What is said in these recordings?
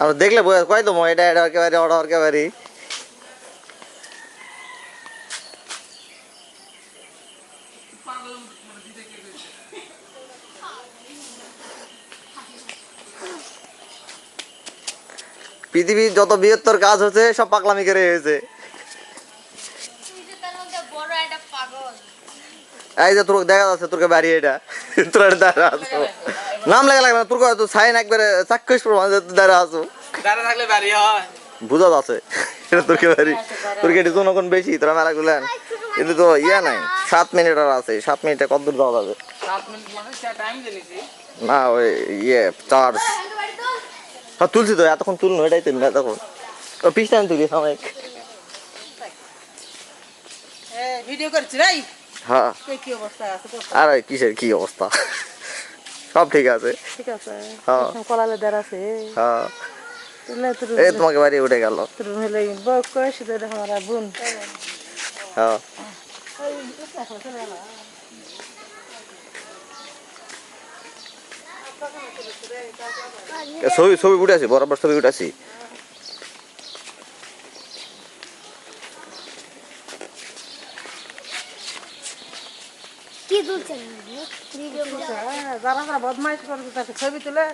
আমরা দেখলে কয় তো এটা এটা একেবারে অর্ডার একেবারে পৃথিবীর যত বৃহত্তর কাজ হচ্ছে সব পাগলামি করে হয়েছে। এই যে তোর দেখা যাচ্ছে তোর বাড়ি এটা তোর দাঁড়া আছো নাম লেখা লাগবে না তোর তো সাইন একবারে চাক্ষুষ প্রমাণ দাঁড়া আছো থাকলে বাড়ি হয় বুঝা যাচ্ছে এটা তোর বাড়ি তোর কেটে জনগণ বেশি তোরা মেলা গুলেন কিন্তু তো ইয়া নাই 7 মিনিট আর আছে 7 মিনিটে কত দূর যাওয়া যাবে 7 মিনিট মানে টাইম জেনেছি না ওই ইয়ে চার্জ হ্যাঁ তুলছি তো এতক্ষণ তুলনো এটাই তুলবি না তখন ও পিছটা তুলি সাময়িক ভিডিও করছি ভাই হ্যাঁ কি অবস্থা আছে আর কিসের কি অবস্থা সব ঠিক আছে ঠিক আছে হ্যাঁ কলালে দাঁড় আছে হ্যাঁ তুলে এই তোমাকে বাড়ি উঠে গেল তোর হলে বয়স কয়েছি তো দেখো আমার বোন হ্যাঁ ছবি ছবি উঠে আছি বরাবর ছবি উঠে আছি যারা যারা বদমাইশ করছে তাকে ছবি তুলে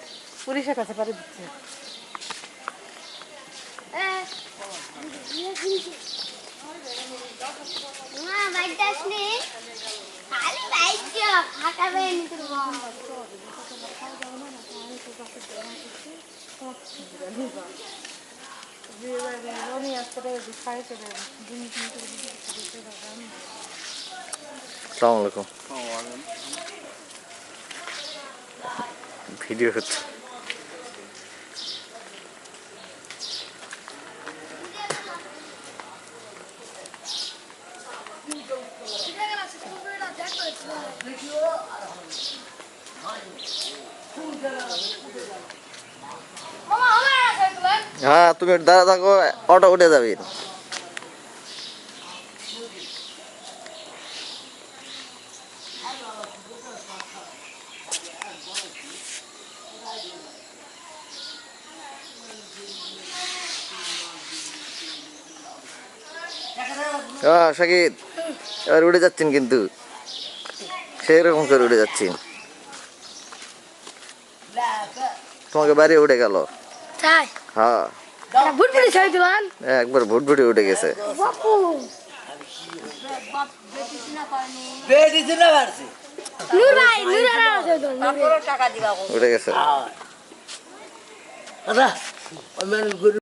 পুলিশের কাছে পাঠিয়ে দিচ্ছে আসসালামু আলাইকুম ভিডিও হচ্ছে হ্যাঁ তুমি দাঁড়া থাকো অটো উঠে যাবি হ্যাঁ শাকিব এবার উঠে যাচ্ছেন কিন্তু সেরকম করে উঠে যাচ্ছেন তোমাকে বাড়ি উঠে গেল হ্যাঁ একবার ভুটভুটি উঠে গেছে উঠে গেছে